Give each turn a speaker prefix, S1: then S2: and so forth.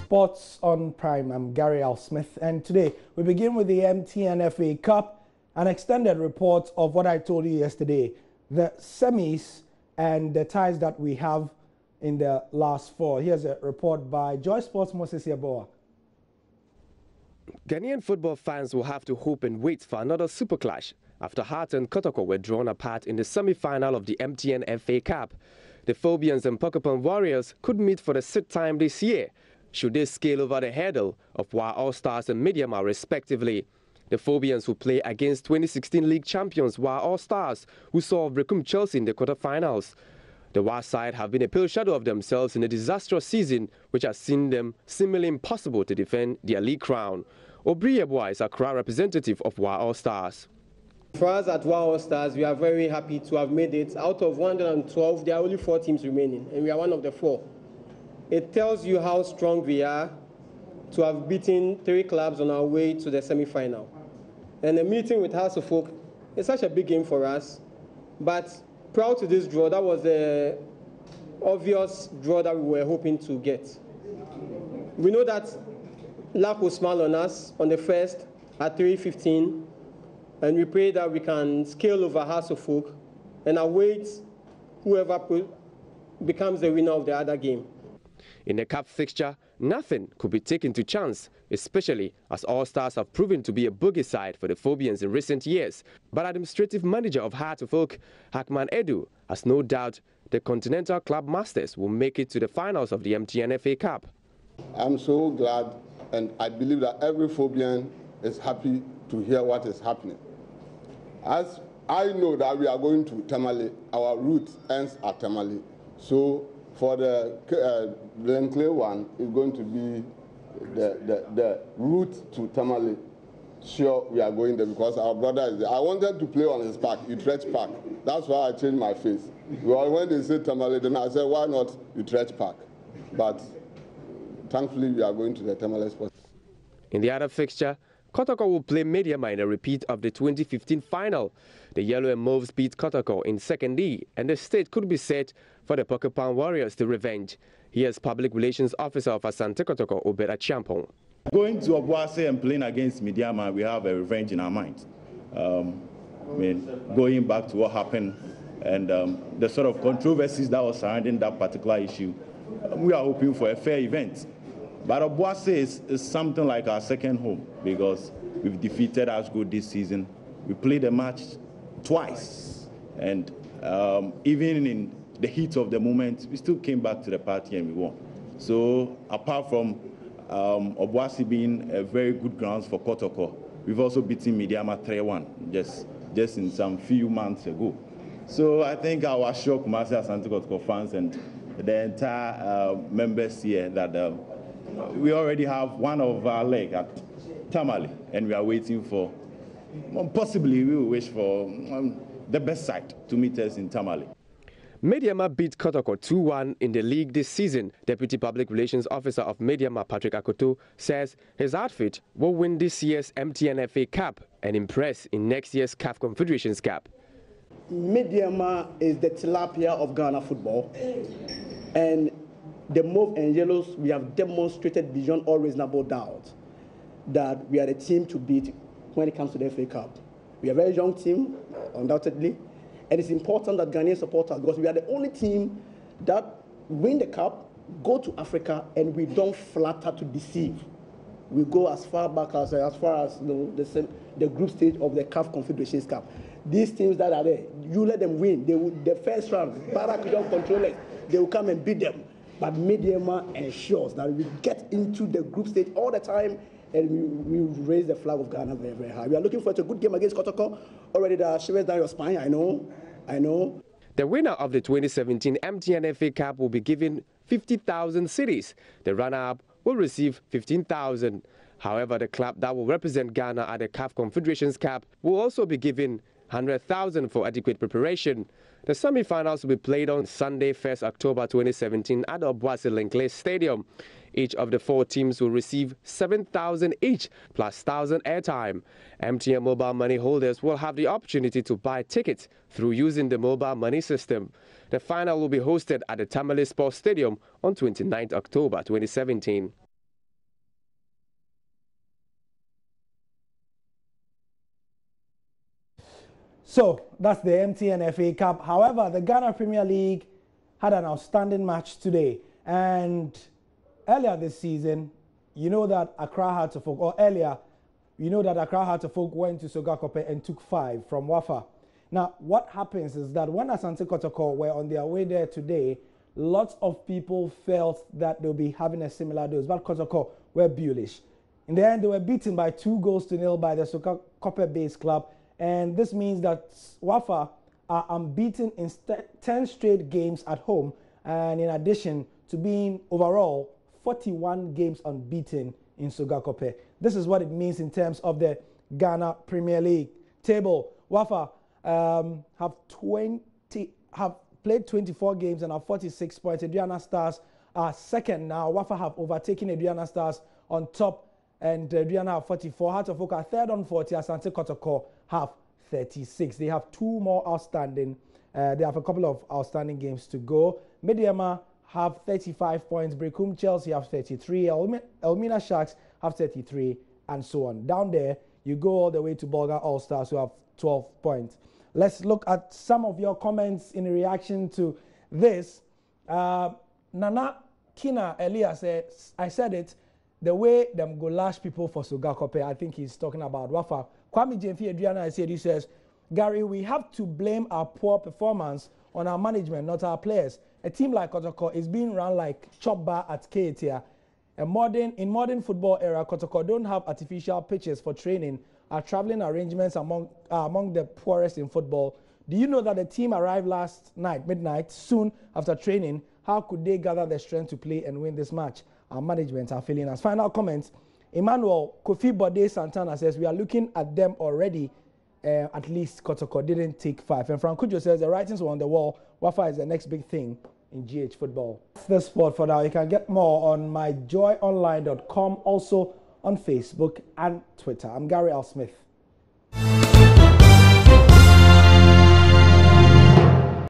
S1: Sports on Prime. I'm Gary Al Smith, and today we begin with the MTN FA Cup, an extended report of what I told you yesterday, the semis and the ties that we have in the last four. Here's a report by Joy Sports Moses Yaboa.
S2: Ghanaian football fans will have to hope and wait for another super clash after Hearts and Kotoko were drawn apart in the semi-final of the MTN FA Cup. The Phobians and Porcupine Warriors could meet for the sixth time this year, should they scale over the hurdle of Wa All Stars and Mediama respectively. The Phobians will play against 2016 league champions Wa All Stars, who saw Vrekum Chelsea in the quarterfinals. The Wa side have been a pale shadow of themselves in a disastrous season, which has seen them seemingly impossible to defend their league crown. Obri Yeboah is a Accra representative of Wa All Stars.
S3: For us at Wa All Stars, we are very happy to have made it. Out of 112, there are only 4 teams remaining, and we are one of the 4. It tells you how strong we are to have beaten 3 clubs on our way to the semi-final. And the meeting with House of Folk is such a big game for us, but proud to this draw. That was the obvious draw that we were hoping to get. We know that luck will smile on us on the first at 3:15, and we pray that we can scale over House of Folk and await whoever becomes the winner of the other game.
S2: In the cup fixture, nothing could be taken to chance, especially as All Stars have proven to be a boogie side for the Phobians in recent years. But administrative manager of Heart of Oak, Hakman Edu, has no doubt the Continental Club Masters will make it to the finals of the MTN FA Cup.
S4: I'm so glad, and I believe that every Phobian is happy to hear what is happening. As I know that we are going to Tamale, our route ends at Tamale. So for the Glenclay one, is going to be the route to Tamale. Sure, we are going there because our brother is there. I wanted to play on his park, Utrecht Park. That's why I changed my face. Well, when they said Tamale, then I said, why not Utrecht Park? But thankfully, we are going to the Tamale spot.
S2: In the other fixture, Kotoko will play Mediama in a repeat of the 2015 final. The Yellow and Mauves beat Kotoko in Second D, and the stage could be set for the Porcupine Warriors to revenge. Here's Public Relations Officer of Asante Kotoko, Obeda Champong.
S5: Going to Obuasi and playing against Mediama, we have a revenge in our minds. Going back to what happened and the sort of controversies that was surrounding that particular issue, we are hoping for a fair event. But Obuasi is something like our second home because we've defeated Ashgood this season. We played the match twice, and even in the heat of the moment, we still came back to the party and we won. So apart from Obuasi being a very good grounds for Kotoko, we've also beaten Mediama 3-1 just in some few months ago. So I think I will assure Kumasi Asante Kotoko fans and the entire members here that we already have one of our leg at Tamale, and we are waiting for, possibly we will wish for the best side to meet us in Tamale.
S2: Mediama beat Kotoko 2-1 in the league this season. Deputy Public Relations Officer of Mediama, Patrick Akoto, says his outfit will win this year's MTN FA Cup and impress in next year's CAF Confederations Cup.
S6: Mediama is the tilapia of Ghana football, and the Mauve and Yellows, we have demonstrated beyond all reasonable doubt that we are the team to beat when it comes to the FA Cup. We are a very young team, undoubtedly, and it's important that Ghanaian support us because we are the only team that win the cup, go to Africa, and we don't flatter to deceive. We go as far back as the group stage of the CAF Confederations Cup. These teams that are there, you let them win. They will, the first round, Barak don't control it. They will come and beat them. But Mediama ensures that we get into the group stage all the time and we raise the flag of Ghana very, very high. We are looking forward to a good game against Kotoko. Already the shivers down your spine, I know.
S2: The winner of the 2017 MTN FA Cup will be given 50,000 cedis. The runner-up will receive 15,000. However, the club that will represent Ghana at the CAF Confederations Cup will also be given 100,000 for adequate preparation. The semi-finals will be played on Sunday, 1st October 2017 at the Obuasi Glenclay Stadium. Each of the 4 teams will receive 7,000 each plus 1,000 airtime. MTN mobile money holders will have the opportunity to buy tickets through using the mobile money system. The final will be hosted at the Tamale Sports Stadium on 29th October 2017.
S1: So that's the MTN FA Cup. However, the Ghana Premier League had an outstanding match today. And earlier this season, you know that Accra Hearts of Oak, or earlier, you know that Accra Hearts of Oak went to Sogakope and took 5 from Wafa. Now, what happens is that when Asante Kotoko were on their way there today, lots of people felt that they'll be having a similar dose, but Kotoko were bullish. In the end, they were beaten by 2-0 by the Sogakope-based club, and this means that Wafa are unbeaten in 10 straight games at home, and in addition to being overall 41 games unbeaten in Sogakope. This is what it means in terms of the Ghana Premier League table. Wafa have played 24 games and have 46 points. Aduana Stars are second now. Wafa have overtaken Aduana Stars on top, and Aduana have 44. Hearts of Oak are third on 40. Asante Kotoko have 36. They have 2 more outstanding. They have a couple of outstanding games to go. Mediama have 35 points. Brekum Chelsea have 33. Elmina Sharks have 33, and so on. Down there, you go all the way to Bolga All Stars, who have 12 points. Let's look at some of your comments in reaction to this. Nana Kina earlier said, I said it, the way them go lash people for Sogakope, I think he's talking about Wafa. Kwame Jemfi Adriana said, he says, Gary, we have to blame our poor performance on our management, not our players. A team like Kotoko is being run like chop bar at Ketia. In modern football era, Kotoko don't have artificial pitches for training. Our traveling arrangements among the poorest in football. Do you know that the team arrived last night, midnight, soon after training? How could they gather the strength to play and win this match? Our management are failing us. Final comments. Emmanuel Kofi Bode Santana says, we are looking at them already. At least Kotoko didn't take 5. And Frank Kujo says, the writings were on the wall. Wafa is the next big thing in GH football. That's the sport for now. You can get more on myjoyonline.com, also on Facebook and Twitter. I'm Gary L. Smith.